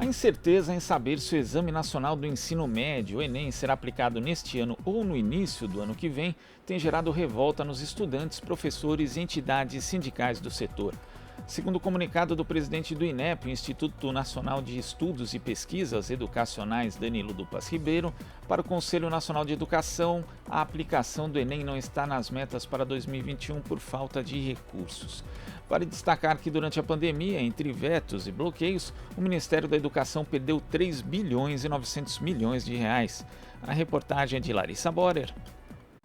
incerteza em saber se o Exame Nacional do Ensino Médio, o Enem, será aplicado neste ano ou no início do ano que vem, tem gerado revolta nos estudantes, professores e entidades sindicais do setor. Segundo o comunicado do presidente do INEP, o Instituto Nacional de Estudos e Pesquisas Educacionais, Danilo Dupas Ribeiro, para o Conselho Nacional de Educação, a aplicação do Enem não está nas metas para 2021 por falta de recursos. Vale destacar que durante a pandemia, entre vetos e bloqueios, o Ministério da Educação perdeu 3 bilhões e 900 milhões de reais. A reportagem é de Larissa Borer.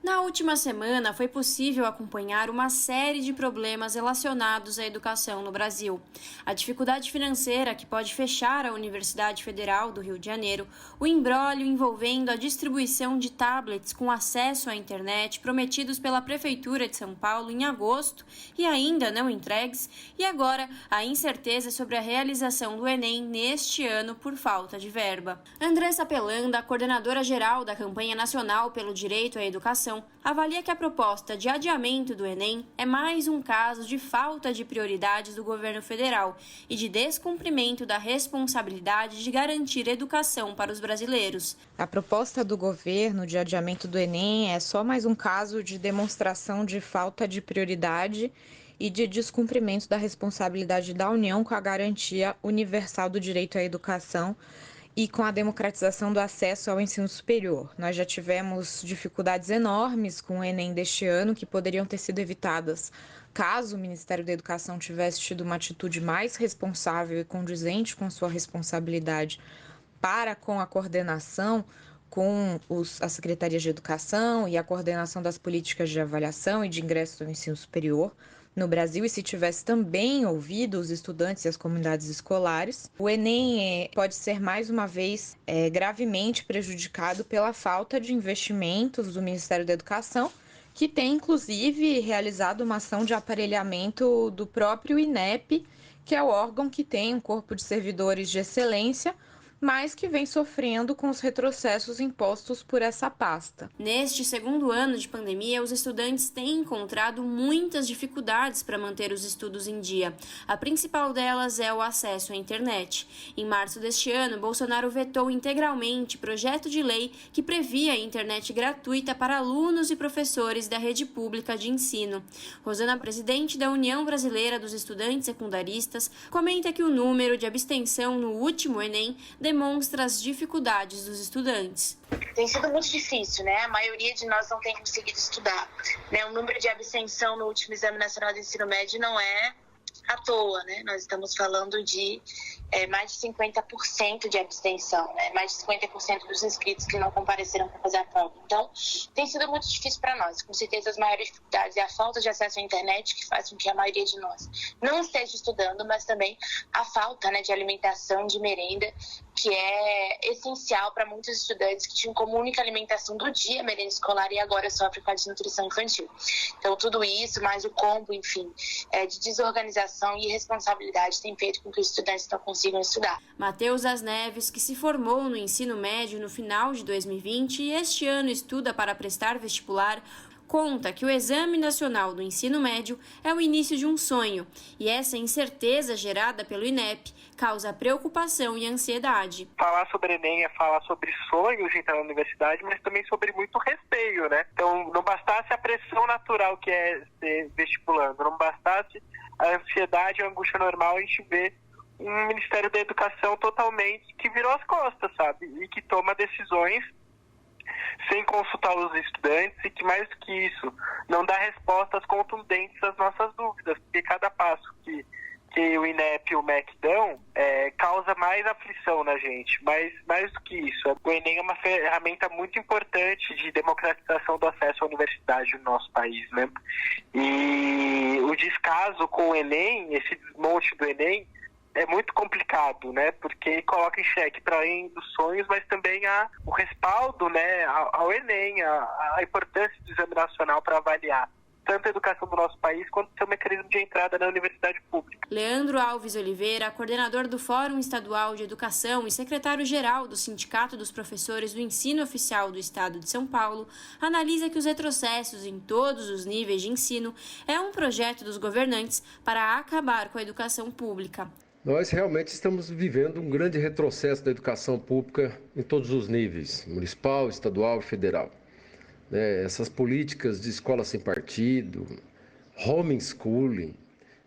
Na última semana, foi possível acompanhar uma série de problemas relacionados à educação no Brasil. A dificuldade financeira que pode fechar a Universidade Federal do Rio de Janeiro, o imbróglio envolvendo a distribuição de tablets com acesso à internet prometidos pela Prefeitura de São Paulo em agosto e ainda não entregues, e agora a incerteza sobre a realização do Enem neste ano por falta de verba. Andressa Pelanda, coordenadora-geral da Campanha Nacional pelo Direito à Educação, avalia que a proposta de adiamento do Enem é mais um caso de falta de prioridades do governo federal e de descumprimento da responsabilidade de garantir educação para os brasileiros. A proposta do governo de adiamento do Enem é só mais um caso de demonstração de falta de prioridade e de descumprimento da responsabilidade da União com a garantia universal do direito à educação e com a democratização do acesso ao ensino superior. Nós já tivemos dificuldades enormes com o Enem deste ano, que poderiam ter sido evitadas caso o Ministério da Educação tivesse tido uma atitude mais responsável e condizente com sua responsabilidade para com a coordenação com as secretarias de educação e a coordenação das políticas de avaliação e de ingresso no ensino superior no Brasil, e se tivesse também ouvido os estudantes e as comunidades escolares. O Enem pode ser, mais uma vez, gravemente prejudicado pela falta de investimentos do Ministério da Educação, que tem, inclusive, realizado uma ação de aparelhamento do próprio INEP, que é o órgão que tem um corpo de servidores de excelência, mas que vem sofrendo com os retrocessos impostos por essa pasta. Neste segundo ano de pandemia, os estudantes têm encontrado muitas dificuldades para manter os estudos em dia. A principal delas é o acesso à internet. Em março deste ano, Bolsonaro vetou integralmente projeto de lei que previa a internet gratuita para alunos e professores da rede pública de ensino. Rosana, presidente da União Brasileira dos Estudantes Secundaristas, comenta que o número de abstenção no último Enem demonstra as dificuldades dos estudantes. Tem sido muito difícil, né? A maioria de nós não tem conseguido estudar, né? O número de abstenção no último Exame Nacional do Ensino Médio não é à toa, né? Nós estamos falando de mais de 50% de abstenção, né? Mais de 50% dos inscritos que não compareceram para fazer a prova. Então, tem sido muito difícil para nós. Com certeza, as maiores dificuldades é a falta de acesso à internet, que faz com que a maioria de nós não esteja estudando, mas também a falta, né, de alimentação, de merenda, que é essencial para muitos estudantes que tinham como única alimentação do dia a merenda escolar e agora sofrem com a desnutrição infantil. Então, tudo isso, mais o combo, enfim, de desorganização e irresponsabilidade tem feito com que os estudantes não consigam estudar. Matheus das Neves, que se formou no ensino médio no final de 2020 e este ano estuda para prestar vestibular, conta que o Exame Nacional do Ensino Médio é o início de um sonho e essa incerteza gerada pelo INEP causa preocupação e ansiedade. Falar sobre Enem é falar sobre sonhos de entrar na universidade, mas também sobre muito receio, né? Então, não bastasse a pressão natural que é ser vestibulando, não bastasse a ansiedade e a angústia normal, a gente vê um Ministério da Educação totalmente que virou as costas, sabe? E que toma decisões sem consultar os estudantes e que, mais do que isso, não dá respostas contundentes às nossas dúvidas, porque cada passo que o INEP e o MEC dão causa mais aflição na gente, mas mais do que isso, o Enem é uma ferramenta muito importante de democratização do acesso à universidade no nosso país, né? E o descaso com o Enem, esse desmonte do Enem, é muito complicado, né? Porque coloca em xeque, para além dos sonhos, mas também o respaldo, né, ao Enem, a importância do Exame Nacional para avaliar tanto a educação do nosso país quanto o seu mecanismo de entrada na universidade pública. Leandro Alves Oliveira, coordenador do Fórum Estadual de Educação e secretário-geral do Sindicato dos Professores do Ensino Oficial do Estado de São Paulo, analisa que os retrocessos em todos os níveis de ensino é um projeto dos governantes para acabar com a educação pública. Nós realmente estamos vivendo um grande retrocesso da educação pública em todos os níveis, municipal, estadual e federal. Essas políticas de escola sem partido, homeschooling,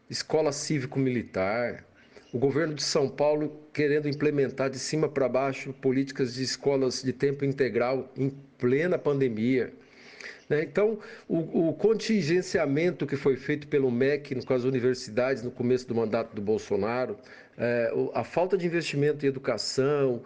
escola cívico-militar, o governo de São Paulo querendo implementar de cima para baixo políticas de escolas de tempo integral em plena pandemia. Então, o contingenciamento que foi feito pelo MEC com as universidades no começo do mandato do Bolsonaro, a falta de investimento em educação,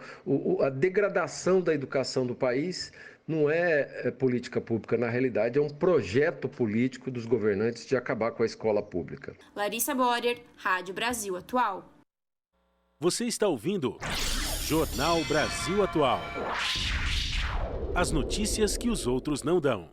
a degradação da educação do país, não é política pública, na realidade é um projeto político dos governantes de acabar com a escola pública. Larissa Borer, Rádio Brasil Atual. Você está ouvindo Jornal Brasil Atual. As notícias que os outros não dão.